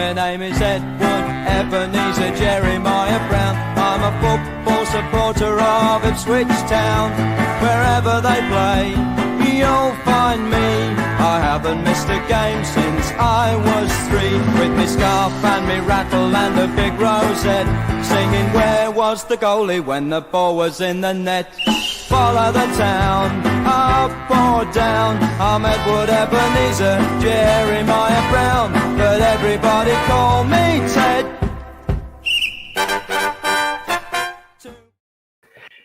My name is Edward Ebenezer Jeremiah Brown. I'm a football supporter of Ipswich Town. Wherever they play, you'll find me. I haven't missed a game since I was 3. With me scarf and me rattle and a big rosette, singing where was the goalie when the ball was in the net. Follow the town, up or down. I'm Edward Ebenezer Jeremiah Brown, but everybody call me Ted.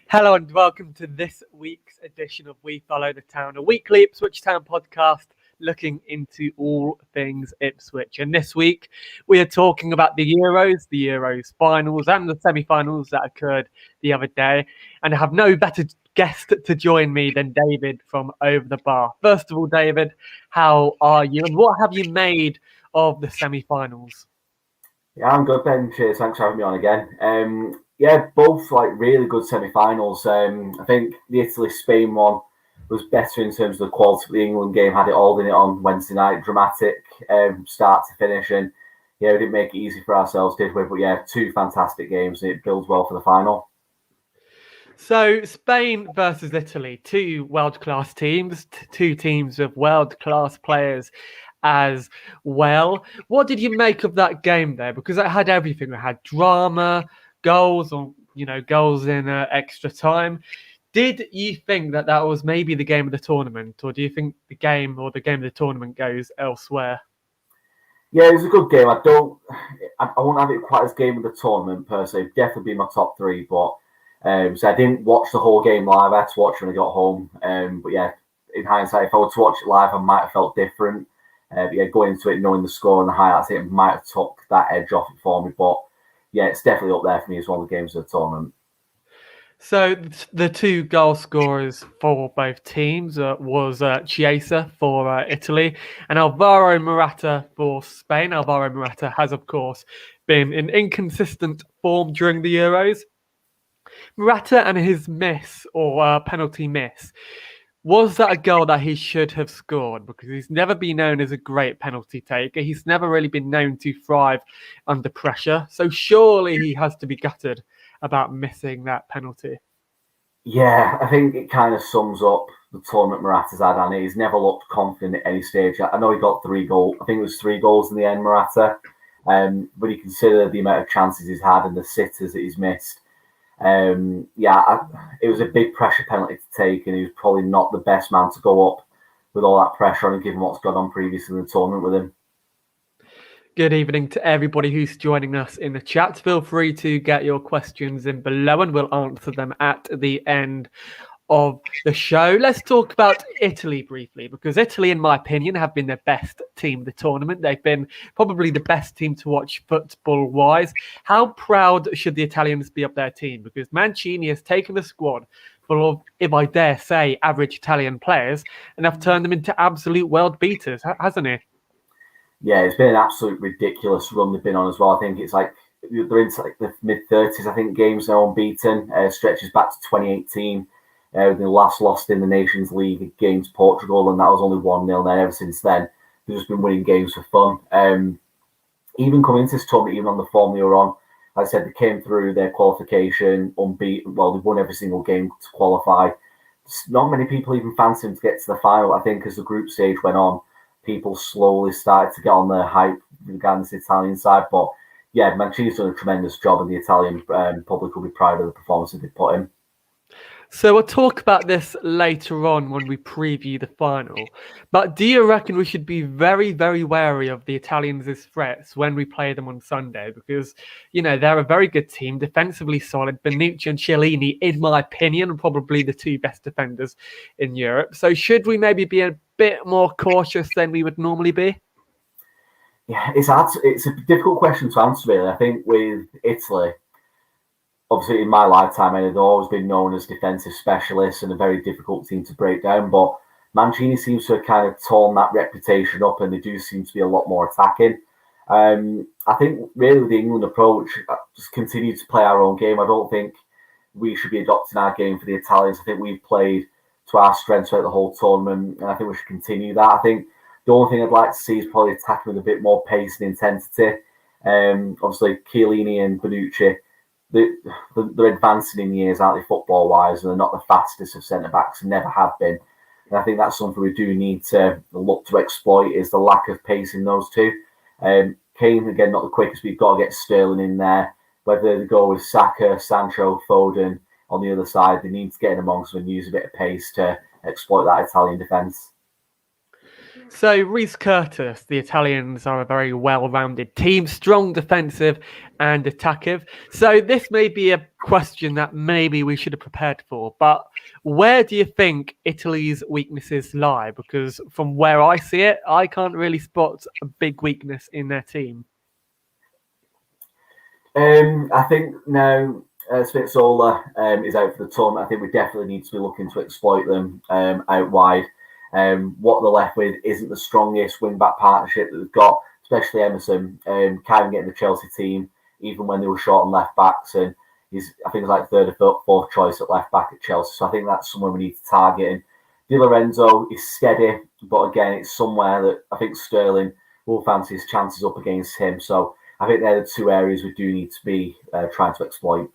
Hello and welcome to this week's edition of We Follow the Town, a weekly Ipswich Town podcast looking into all things Ipswich. And this week we are talking about the Euros finals and the semi-finals that occurred the other day. And I have no better guest to join me than David from Over the Bar. First of all, David, how are you and what have you made of the semi-finals? Yeah, I'm good, Ben. Cheers. Thanks for having me on again. Both really good semi-finals. I think the Italy-Spain one was better in terms of the quality. The England game had it all in it on Wednesday night. Dramatic start to finish, and we didn't make it easy for ourselves, did we? But two fantastic games, and it builds well for the final. So Spain versus Italy, two world-class teams, two teams of world-class players as well. What did you make of that game there? Because it had everything. It had drama, goals, or goals in extra time. Did you think that was maybe the game of the tournament, or do you think the game of the tournament goes elsewhere? Yeah, it was a good game. I won't have it quite as game of the tournament per se. Definitely be my top 3, but so I didn't watch the whole game live. I had to watch it when I got home. In hindsight, if I were to watch it live, I might have felt different. Going into it, knowing the score and the highlights, it might have took that edge off it for me. But it's definitely up there for me as one of the games of the tournament. So the two goal scorers for both teams was Chiesa for Italy and Alvaro Morata for Spain. Alvaro Morata has, of course, been in inconsistent form during the Euros. Morata and his miss, or penalty miss, was that a goal that he should have scored? Because he's never been known as a great penalty taker. He's never really been known to thrive under pressure. So surely he has to be gutted about missing that penalty. Yeah, I think it kind of sums up the tournament Morata's had, and he's never looked confident at any stage. I know he got 3 goals. I think it was 3 goals in the end, Morata. But you consider the amount of chances he's had and the sitters that he's missed. It was a big pressure penalty to take, and he was probably not the best man to go up with all that pressure on him, given what's gone on previously in the tournament with him. Good evening to everybody who's joining us in the chat. Feel free to get your questions in below and we'll answer them at the end of the show. Let's talk about Italy briefly, because Italy, in my opinion, have been the best team of the tournament. They've been probably the best team to watch football-wise. How proud should the Italians be of their team? Because Mancini has taken a squad full of, if I dare say, average Italian players and have turned them into absolute world beaters, hasn't he? Yeah, it's been an absolute ridiculous run they've been on as well. I think it's they're into the mid-30s, I think, games now unbeaten. Stretches back to 2018. They last lost in the Nations League against Portugal, and that was only 1-0. Then ever since then, they've just been winning games for fun. Even coming into this tournament, even on the form they were on, like I said, they came through their qualification unbeaten. Well, they've won every single game to qualify. Not many people even fancied them to get to the final. I think as the group stage went on, people slowly started to get on their hype regarding the Italian side. But Mancini's done a tremendous job, and the Italian public will be proud of the performance that they put in. So we'll talk about this later on when we preview the final. But do you reckon we should be very, very wary of the Italians' threats when we play them on Sunday? Because, they're a very good team, defensively solid. Bonucci and Chiellini, in my opinion, are probably the 2 best defenders in Europe. So should we maybe be a bit more cautious than we would normally be? Yeah, it's a difficult question to answer, really. I think with Italy, obviously in my lifetime, they've always been known as defensive specialists and a very difficult team to break down. But Mancini seems to have kind of torn that reputation up, and they do seem to be a lot more attacking. I think really with the England approach, just continue to play our own game. I don't think we should be adopting our game for the Italians. I think we've played to our strengths throughout the whole tournament, and I think we should continue that. I think the only thing I'd like to see is probably attacking with a bit more pace and intensity. Obviously, Chiellini and Bonucci, they're advancing in years, aren't they, football-wise, and they're not the fastest of centre-backs, and never have been. And I think that's something we do need to look to exploit, is the lack of pace in those two. Kane, again, not the quickest, but you've got to get Sterling in there. Whether they go with Saka, Sancho, Foden on the other side, they need to get in amongst them and use a bit of pace to exploit that Italian defence. So, Reece Curtis, the Italians are a very well-rounded team, strong defensive and attackive. So, this may be a question that maybe we should have prepared for, but where do you think Italy's weaknesses lie? Because from where I see it, I can't really spot a big weakness in their team. I think now Spizzola is out for the tournament. I think we definitely need to be looking to exploit them out wide. What they're left with isn't the strongest wing-back partnership that they've got, especially Emerson. Kind of getting the Chelsea team, even when they were short on left-backs, and I think he's like third or fourth choice at left-back at Chelsea. So I think that's somewhere we need to target. And Di Lorenzo is steady, but again, it's somewhere that I think Sterling will fancy his chances up against him. So I think they're the two areas we do need to be trying to exploit.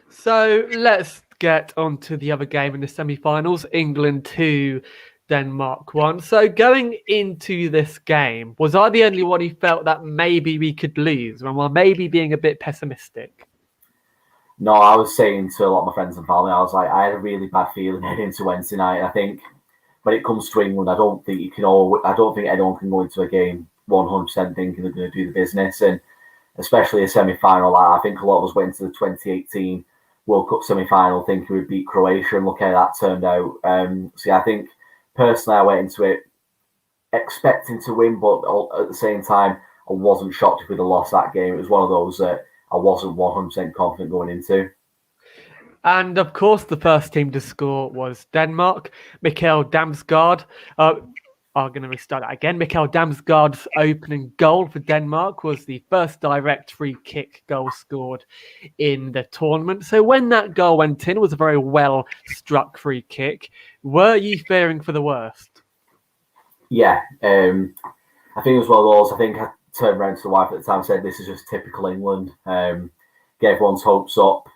So let's get on to the other game in the semi-finals, England 2, Denmark 1. So going into this game, was I the only one who felt that maybe we could lose, and I'm maybe being a bit pessimistic? No, I was saying to a lot of my friends and family, I was like, I had a really bad feeling heading into Wednesday night. I think when it comes to England, I don't think anyone can go into a game 100% thinking they're going to do the business, and especially a semi-final. I think a lot of us went to the 2018 World Cup semi-final thinking we'd beat Croatia, and look how that turned out. So yeah, I think personally I went into it expecting to win, but at the same time I wasn't shocked if we'd have lost that game. It was one of those that I wasn't 100% confident going into. And of course, the first team to score was Denmark. Mikkel Damsgaard. I'm going to restart that again. Mikkel Damsgaard's opening goal for Denmark was the first direct free kick goal scored in the tournament. So when that goal went in, it was a very well struck free kick. Were you fearing for the worst? Yeah, I think it was one of those. I think I turned around to the wife at the time and said, this is just typical England. Gave everyone's hopes up.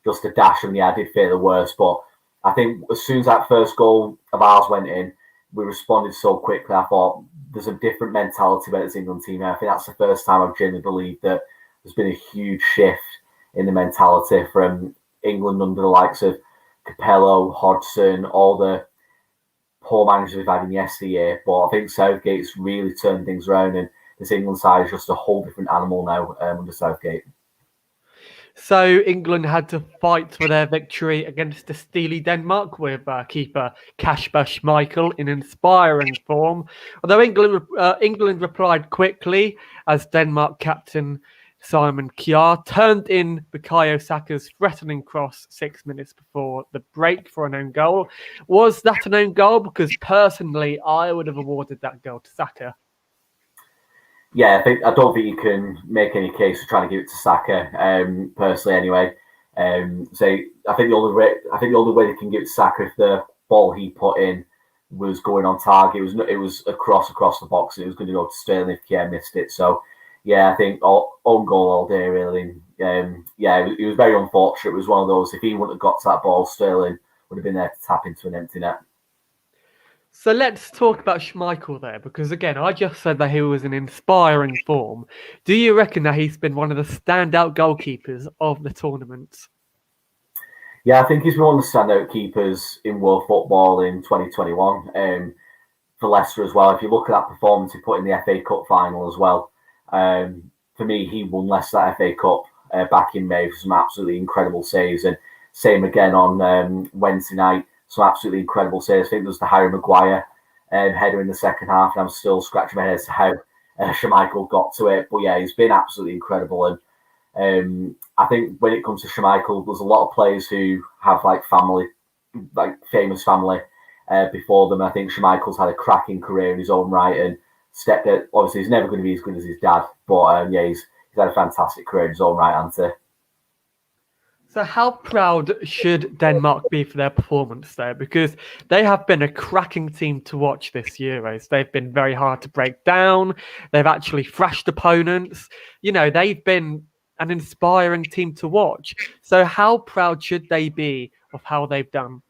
Just a dash, and yeah, I did fear the worst. But I think as soon as that first goal of ours went in, we responded so quickly. I thought there's a different mentality about this England team. I think that's the first time I've genuinely believed that there's been a huge shift in the mentality from England under the likes of Capello, Hodgson, all the poor managers we've had in yesteryear. But I think Southgate's really turned things around, and this England side is just a whole different animal now under Southgate. So England had to fight for their victory against the steely Denmark with keeper Kasper Schmeichel in inspiring form. Although England replied quickly as Denmark captain Simon Kjær turned in Bukayo Saka's threatening cross 6 minutes before the break for an own goal. Was that an own goal? Because personally, I would have awarded that goal to Saka. Yeah, I don't think you can make any case for trying to give it to Saka. Personally, anyway. So I think the only way they can give it to Saka if the ball he put in was going on target. It was across the box. And it was going to go to Sterling if Kjær missed it. So yeah, I think own goal all day really. It was very unfortunate. It was one of those. If he wouldn't have got to that ball, Sterling would have been there to tap into an empty net. So let's talk about Schmeichel there, because again, I just said that he was in inspiring form. Do you reckon that he's been one of the standout goalkeepers of the tournament? Yeah, I think he's been one of the standout keepers in world football in 2021. For Leicester as well. If you look at that performance he put in the FA Cup final as well, for me, he won Leicester that FA Cup back in May for some absolutely incredible saves. And same again on Wednesday night. Some absolutely incredible saves. I think there was the Harry Maguire header in the second half, and I'm still scratching my head as to how Schmeichel got to it. But yeah, he's been absolutely incredible. And I think when it comes to Schmeichel, there's a lot of players who have famous family before them. I think Schmeichel's had a cracking career in his own right, and stepped out. Obviously, he's never going to be as good as his dad, but he's had a fantastic career in his own right, hasn't he? So how proud should Denmark be for their performance there? Because they have been a cracking team to watch this Euros. They've been very hard to break down. They've actually thrashed opponents. They've been an inspiring team to watch. So how proud should they be of how they've done?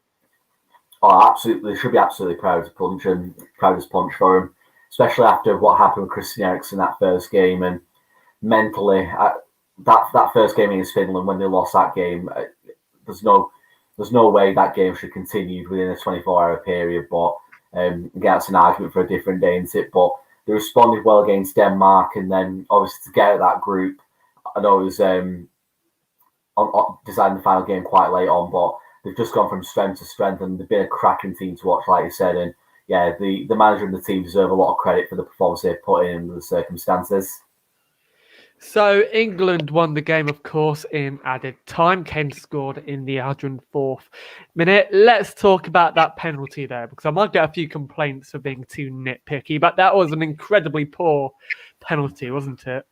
Oh, absolutely. They should be absolutely proud as punch and proud as punch for him, especially after what happened with Christian Eriksen that first game. And mentally, that first game against Finland, when they lost that game, there's no way that game should have continued within a 24-hour period. But again, that's an argument for a different day, isn't it? But they responded well against Denmark, and then obviously to get out of that group, I know it was deciding the final game quite late on, but they've just gone from strength to strength, and they've been a cracking team to watch, like you said. And yeah, the manager and the team deserve a lot of credit for the performance they've put in under the circumstances. So England won the game, of course, in added time. Kane scored in the 104th minute. Let's talk about that penalty there, because I might get a few complaints for being too nitpicky, but that was an incredibly poor penalty, wasn't it?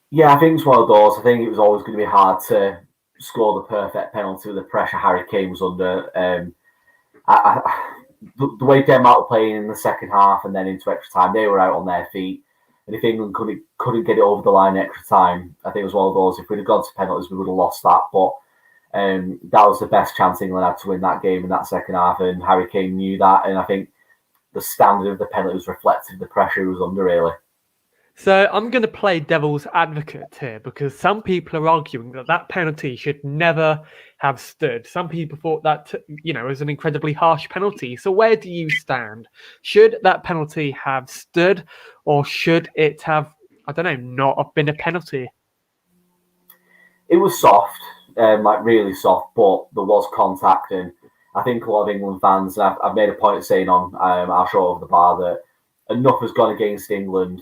Yeah, I think it's one of those. I think it was always going to be hard to score the perfect penalty with the pressure Harry Kane was under. The way Denmark were playing in the second half and then into extra time, they were out on their feet. And if England couldn't get it over the line extra time, I think it was one of those. If we'd have gone to penalties, we would have lost that. But that was the best chance England had to win that game in that second half, and Harry Kane knew that. And I think the standard of the penalty was reflective of the pressure he was under, really. So I'm going to play devil's advocate here, because some people are arguing that penalty should never have stood. Some people thought that, was an incredibly harsh penalty. So where do you stand? Should that penalty have stood, or should it have, not have been a penalty? It was soft, really soft, but there was contact. And I think a lot of England fans, I've made a point of saying on our show Over the Bar, that enough has gone against England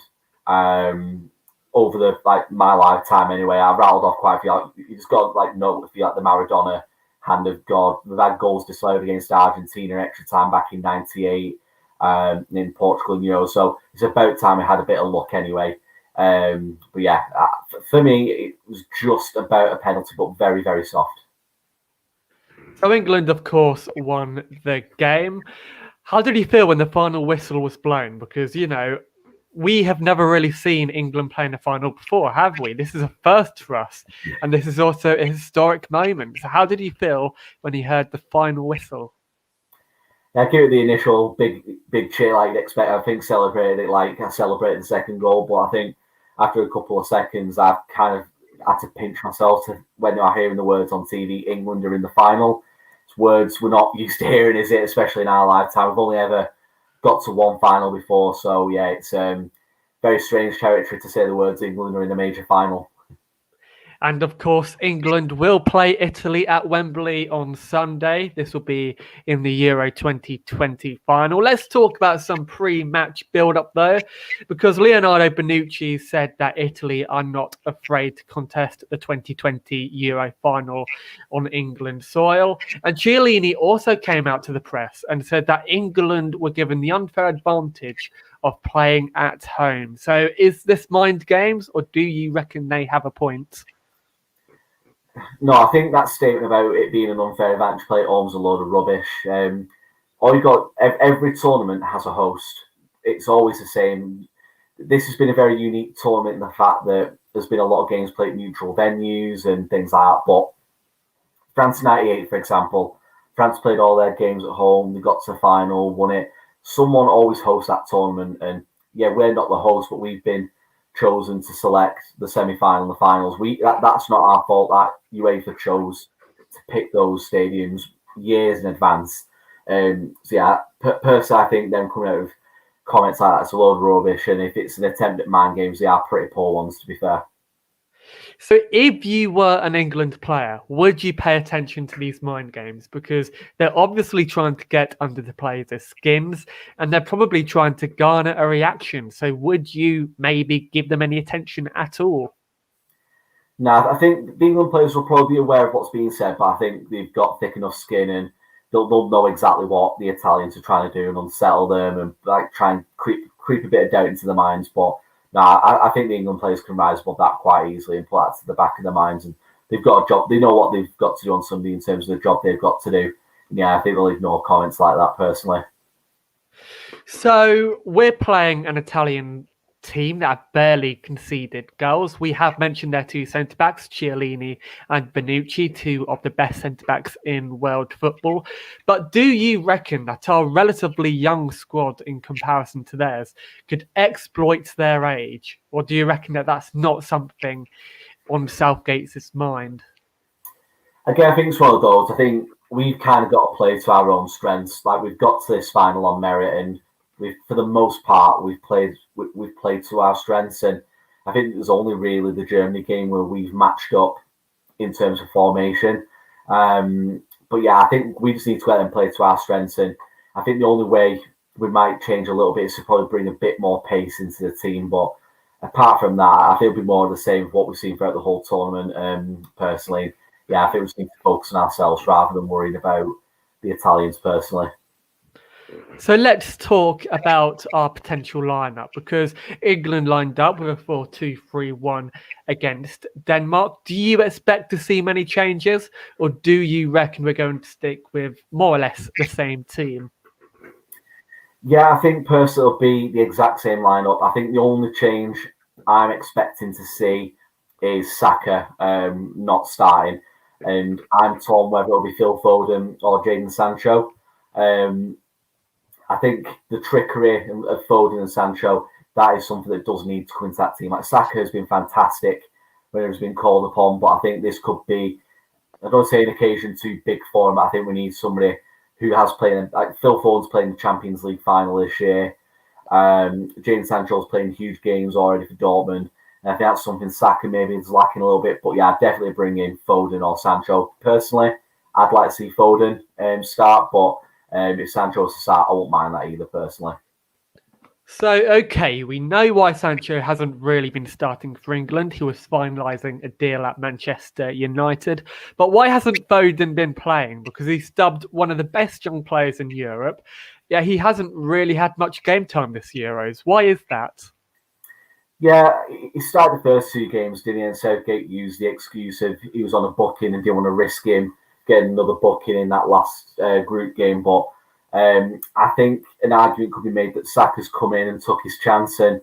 over my lifetime anyway. I've rattled off quite a few. You just got note if you the Maradona hand of God. We've had goals disallowed against Argentina extra time back in '98 in Portugal, so it's about time we had a bit of luck anyway. But yeah, for me, it was just about a penalty, but very, very soft. So England, of course, won the game. How did you feel when the final whistle was blown? Because, we have never really seen England play in a final before, have we? This is a first for us, and this is also a historic moment. So how did you feel when you heard the final whistle? Yeah, I give it the initial big cheer like you'd expect. I think celebrated it like I celebrated the second goal, but I think after a couple of seconds, I've kind of had to pinch myself to when I'm hearing the words on TV, England are in the final. It's words we're not used to hearing, is it? Especially in our lifetime. We've only ever got to one final before, so yeah, it's very strange territory to say the words England are in the major final. And of course, England will play Italy at Wembley on Sunday. This will be in the Euro 2020 final. Let's talk about some pre-match build-up though, because Leonardo Bonucci said that Italy are not afraid to contest the 2020 Euro final on England soil. And Chiellini also came out to the press and said that England were given the unfair advantage of playing at home. So is this mind games, or do you reckon they have a point? No, I think that statement about it being an unfair advantage play at home is a load of rubbish. All you got, every tournament has a host. It's always the same. This has been a very unique tournament in the fact that there's been a lot of games played at neutral venues and things like that. But France '98, for example, France played all their games at home. They got to the final, won it. Someone always hosts that tournament, and yeah, we're not the host, but we've been chosen to select the semi-final and the finals. That's not our fault. That UEFA chose to pick those stadiums years in advance. So yeah, personally, I think them coming out of comments like that's a load of rubbish. And if it's an attempt at mind games, they are pretty poor ones, to be fair. So if you were an England player, would you pay attention to these mind games? Because they're obviously trying to get under the players' skins, and they're probably trying to garner a reaction. So would you maybe give them any attention at all? No, I think the England players will probably be aware of what's being said, but I think they've got thick enough skin and they'll know exactly what the Italians are trying to do and unsettle them and try and creep a bit of doubt into their minds. But no, I think the England players can rise above that quite easily and put that to the back of their minds and they've got a job. They know what they've got to do on Sunday in terms of the job they've got to do. And yeah, I think they'll ignore comments like that personally. So we're playing an Italian team that have barely conceded goals. We have mentioned their two centre-backs, Chiellini and Bonucci, two of the best centre-backs in world football. But do you reckon that our relatively young squad in comparison to theirs could exploit their age? Or do you reckon that that's not something on Southgate's mind? Again, I think it's one of those. I think we've kind of got to play to our own strengths. Like, we've got to this final on merit, and for the most part, we've played to our strengths. And I think it was only really the Germany game where we've matched up in terms of formation. But yeah, I think we just need to go out and play to our strengths. And I think the only way we might change a little bit is to probably bring a bit more pace into the team. But apart from that, I think it'll be more of the same of what we've seen throughout the whole tournament. Personally, yeah, I think we just need to focus on ourselves rather than worrying about the Italians personally. So let's talk about our potential lineup, because England lined up with a 4-2-3-1 against Denmark. Do you expect to see many changes, or do you reckon we're going to stick with more or less the same team? Yeah, I think personally it'll be the exact same lineup. I think the only change I'm expecting to see is Saka not starting. And I'm torn whether it'll be Phil Foden or Jadon Sancho. I think the trickery of Foden and Sancho, that is something that does need to come into that team. Like, Saka has been fantastic when he's been called upon, but I think this could be, I don't say an occasion too big for him, but I think we need somebody who has played, like Phil Foden's playing the Champions League final this year. Jadon Sancho's playing huge games already for Dortmund. And I think that's something Saka maybe is lacking a little bit. But yeah, I'd definitely bring in Foden or Sancho. Personally, I'd like to see Foden start, but if Sancho's to start, I won't mind that either, personally. So, okay, we know why Sancho hasn't really been starting for England. He was finalising a deal at Manchester United. But why hasn't Foden been playing? Because he's dubbed one of the best young players in Europe. Yeah, he hasn't really had much game time this Euros. Why is that? Yeah, he started the first two games, didn't he? And Southgate used the excuse of he was on a booking and didn't want to risk him getting another booking in that last group game. But I think an argument could be made that Saka's come in and took his chance and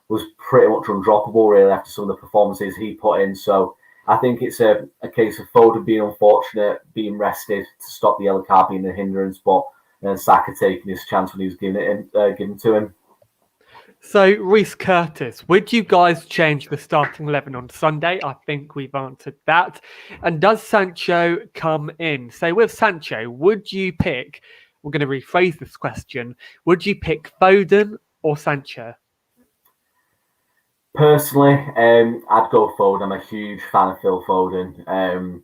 was pretty much undroppable, really, after some of the performances he put in. So I think it's a case of Foden being unfortunate, being rested to stop the yellow card being a hindrance, but then Saka taking his chance when he was given to him. So, Reece Curtis, would you guys change the starting 11 on Sunday? I think we've answered that. And does Sancho come in? So, with Sancho, would you pick, we're going to rephrase this question, would you pick Foden or Sancho? Personally, I'd go Foden. I'm a huge fan of Phil Foden.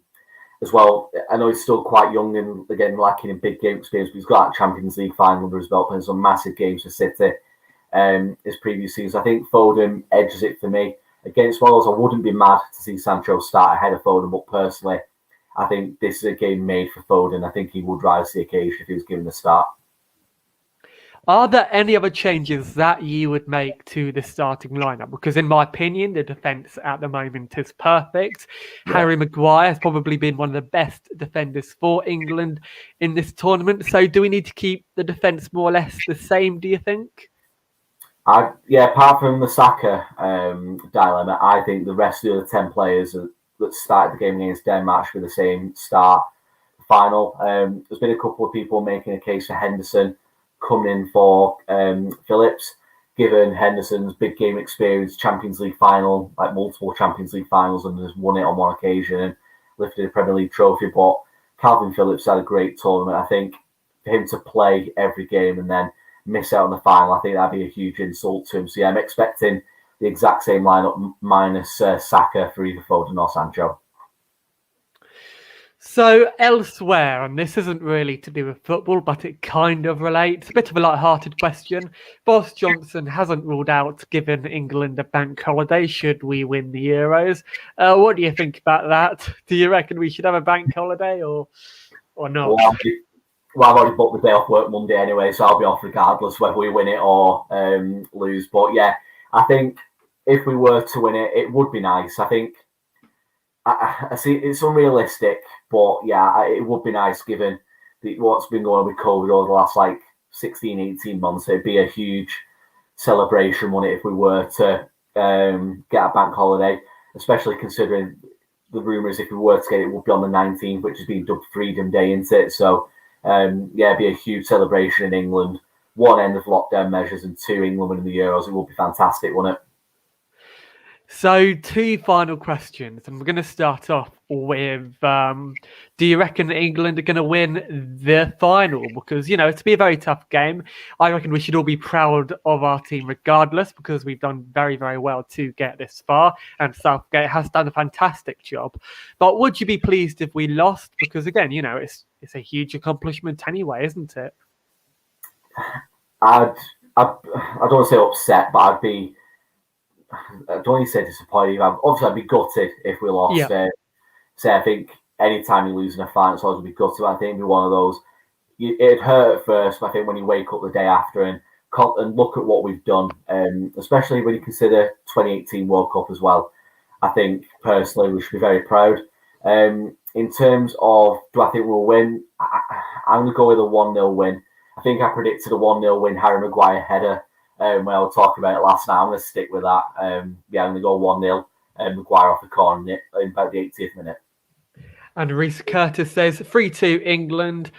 As well, I know he's still quite young and, again, lacking in big game experience, but he's got that Champions League final under his belt, playing some massive games for City. His previous season, I think Foden edges it for me. Against Wales, I wouldn't be mad to see Sancho start ahead of Foden, but personally, I think this is a game made for Foden. I think he would rise to the occasion if he was given the start. Are there any other changes that you would make to the starting lineup? Because in my opinion, the defence at the moment is perfect. Yeah. Harry Maguire has probably been one of the best defenders for England in this tournament. So do we need to keep the defence more or less the same, do you think? Apart from the Saka dilemma, I think the rest of the 10 players that started the game against Denmark should be the same start final. There's been a couple of people making a case for Henderson coming in for Phillips, given Henderson's big game experience, Champions League final, like multiple Champions League finals, and has won it on one occasion and lifted a Premier League trophy. But Calvin Phillips had a great tournament. I think for him to play every game and then miss out on the final, I think that'd be a huge insult to him. So yeah, I'm expecting the exact same lineup minus Saka for either Foden or Sancho. So elsewhere, and this isn't really to do with football, but it kind of relates. A bit of a light-hearted question. Boris Johnson hasn't ruled out giving England a bank holiday should we win the Euros. What do you think about that? Do you reckon we should have a bank holiday or not? Well, I've already booked the day off work Monday anyway, so I'll be off regardless whether we win it or lose. But yeah, I think if we were to win it, it would be nice. I think I see it's unrealistic, but yeah, it would be nice given what's been going on with COVID over the last 16, 18 months. It'd be a huge celebration, wouldn't it, if we were to get a bank holiday, especially considering the rumours if we were to get it would be on the 19th, which has been dubbed Freedom Day, isn't it? So it'd be a huge celebration in England. One, end of lockdown measures, and two, England winning the Euros. It would be fantastic, wouldn't it? So, two final questions, and we're going to start off with: do you reckon England are going to win the final? Because it's be a very tough game. I reckon we should all be proud of our team, regardless, because we've done very, very well to get this far, and Southgate has done a fantastic job. But would you be pleased if we lost? Because again, it's a huge accomplishment anyway, isn't it? I don't want to say upset, but I'd be. I don't want to say disappointed. Obviously, I'd be gutted if we lost. Yeah. I think anytime you lose in a final, it's always be gutted. I think it'd be one of those. It'd hurt at first, but I think when you wake up the day after and look at what we've done, especially when you consider 2018 World Cup as well, I think personally we should be very proud. In terms of do I think we'll win, I'm going to go with a 1-0 win. I think I predicted a 1-0 win, Harry Maguire header. When I was talking about it last night, I'm going to stick with that. I'm going to go 1-0, Maguire off the corner in about the 80th minute. And Reece Curtis says 3-2 England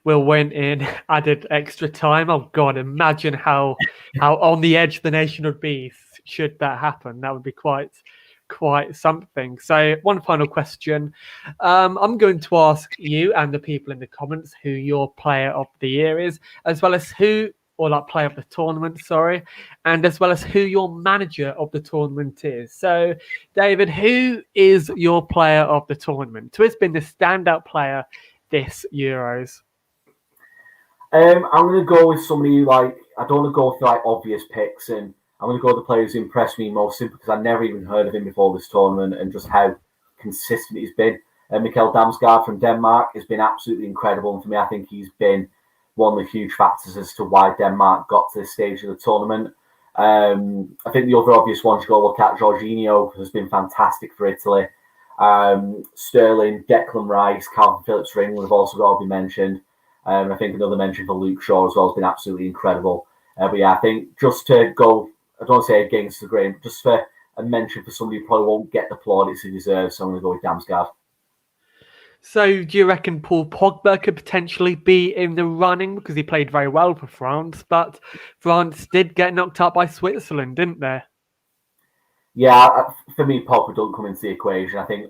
will win in added extra time. Oh God, imagine how on the edge the nation would be should that happen. That would be quite something. So one final question. I'm going to ask you and the people in the comments who your player of the year is, as well as player of the tournament, and as well as who your manager of the tournament is. So, David, who is your player of the tournament? Who has been the standout player this Euros? I'm going to go with somebody I don't want to go for obvious picks, and I'm going to go with the player who's impressed me most simply because I never even heard of him before this tournament and just how consistent he's been. Mikkel Damsgaard from Denmark has been absolutely incredible, and for me, I think he's been one of the huge factors as to why Denmark got to this stage of the tournament. I think the other obvious one to go look at, Jorginho, has been fantastic for Italy. Sterling, Declan Rice, Calvin Phillips for England have also got to be mentioned. I think another mention for Luke Shaw as well has been absolutely incredible. But yeah, I think just to go, I don't want to say against the grain, just for a mention for somebody who probably won't get the plaudits he deserves, so I'm going to go with Damsgaard. So do you reckon Paul Pogba could potentially be in the running because he played very well for France, but France did get knocked out by Switzerland, didn't they? Yeah, for me, Pogba don't come into the equation. I think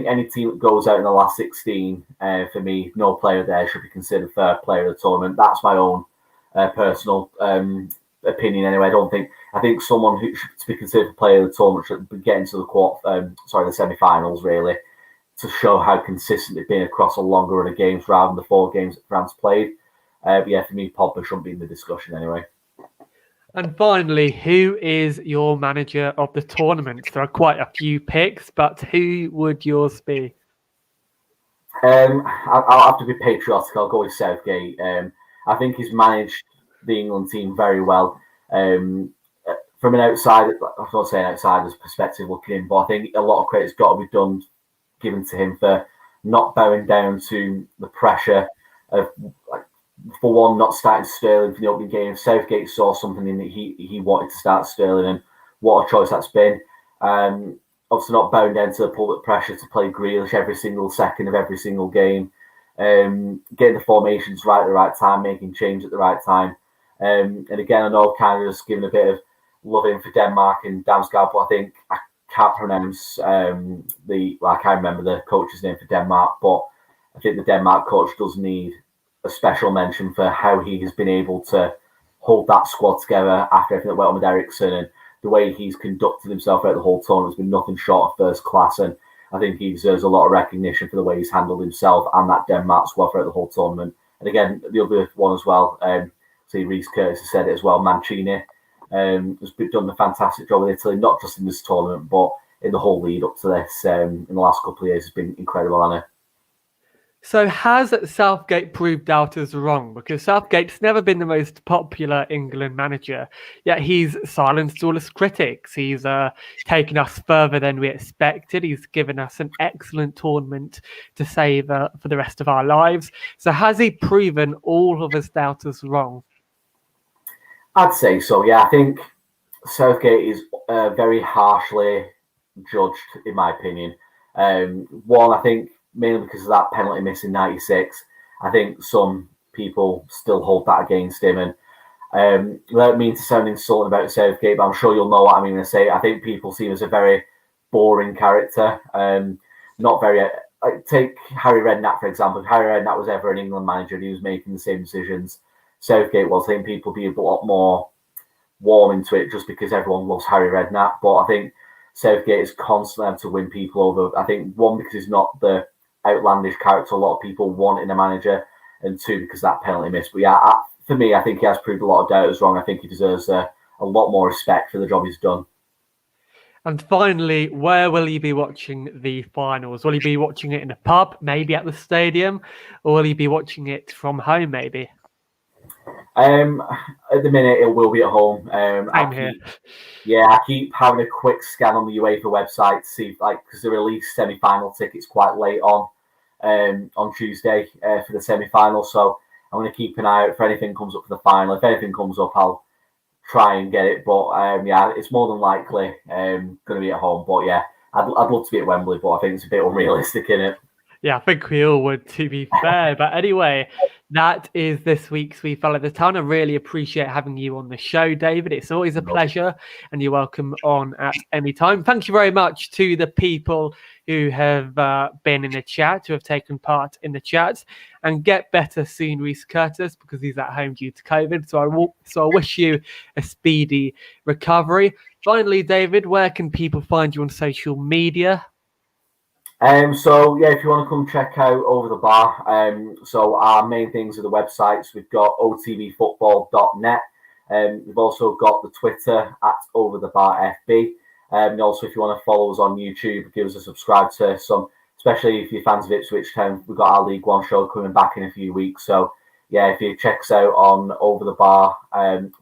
any team that goes out in the last 16, for me, no player there should be considered for player of the tournament. That's my own personal opinion anyway. I think someone who should be considered player of the tournament should be getting to the semi-finals really, to show how consistent they've been across a longer run of games rather than the 4 games that France played. But yeah, for me, Pogba shouldn't be in the discussion anyway. And finally, who is your manager of the tournament? There are quite a few picks, but who would yours be? I'll have to be patriotic. I'll go with Southgate. I think he's managed the England team very well. From an outsider's perspective looking in, but I think a lot of credit's got to be given to him for not bowing down to the pressure of, for one, not starting Sterling for the opening game. Southgate saw something in that he wanted to start Sterling, and what a choice that's been. Obviously not bowing down to the public pressure to play Grealish every single second of every single game. Getting the formations right at the right time, making change at the right time. And again, I know kind of just giving a bit of love in for Denmark and Damsgaard, but I think I can't pronounce I can't remember the coach's name for Denmark, but I think the Denmark coach does need a special mention for how he has been able to hold that squad together after everything that went on with Eriksen, and the way he's conducted himself throughout the whole tournament has been nothing short of first class, and I think he deserves a lot of recognition for the way he's handled himself and that Denmark squad throughout the whole tournament. And again, the other one as well, Reece Curtis has said it as well, Mancini has done a fantastic job with Italy, not just in this tournament, but in the whole lead up to this in the last couple of years has been incredible, hasn't it? So has Southgate proved doubters wrong? Because Southgate's never been the most popular England manager, yet he's silenced all his critics. He's taken us further than we expected. He's given us an excellent tournament to save for the rest of our lives. So has he proven all of his doubters wrong? I'd say so, yeah. I think Southgate is very harshly judged, in my opinion. One, I think mainly because of that penalty miss in '96. I think some people still hold that against him, and I don't mean to sound insulting about Southgate, but I'm sure you'll know what I mean when I say it. I think people see him as a very boring character. Not very. Take Harry Redknapp, for example. If Harry Redknapp was ever an England manager and he was making the same decisions Southgate was, I think people would be a lot more warm into it just because everyone loves Harry Redknapp. But I think Southgate is constantly able to win people over. I think one, because he's not the outlandish character a lot of people want in a manager, and two, because that penalty miss. But yeah, for me, I think he has proved a lot of doubters wrong. I think he deserves a lot more respect for the job he's done. And finally, where will you be watching the finals? Will you be watching it in a pub, maybe at the stadium, or will you be watching it from home, maybe? At the minute, it will be at home. I keep having a quick scan on the UEFA website to see, because they release semi-final tickets quite late on Tuesday for the semi-final. So I'm going to keep an eye out for anything comes up for the final. If anything comes up, I'll try and get it. But it's more than likely going to be at home. But yeah, I'd love to be at Wembley, but I think it's a bit unrealistic, isn't it? Yeah, I think we all would, to be fair. But anyway, that is this week's We Follow the Town. I really appreciate having you on the show, David. It's always a pleasure, and you're welcome on at any time. Thank you very much to the people who have been in the chat, who have taken part in the chat. And get better soon, Reece Curtis, because he's at home due to COVID. So I wish you a speedy recovery. Finally, David, where can people find you on social media? If you want to come check out Over the Bar, so our main things are the websites. We've got otvfootball.net. We've also got the Twitter at Over the Bar FB. And also, if you want to follow us on YouTube, give us a subscribe to some, especially if you're fans of Ipswich Town. We've got our League One show coming back in a few weeks. So yeah, if you check us out on Over the Bar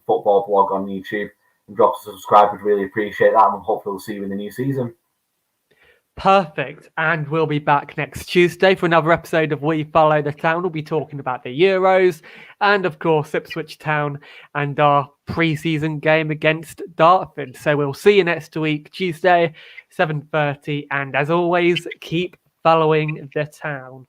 football blog on YouTube and drop us a subscribe, we'd really appreciate that. And hopefully we'll see you in the new season. Perfect. And we'll be back next Tuesday for another episode of We Follow the Town. We'll be talking about the Euros and, of course, Ipswich Town and our pre-season game against Dartford. So we'll see you next week, Tuesday, 7:30. And as always, keep following the town.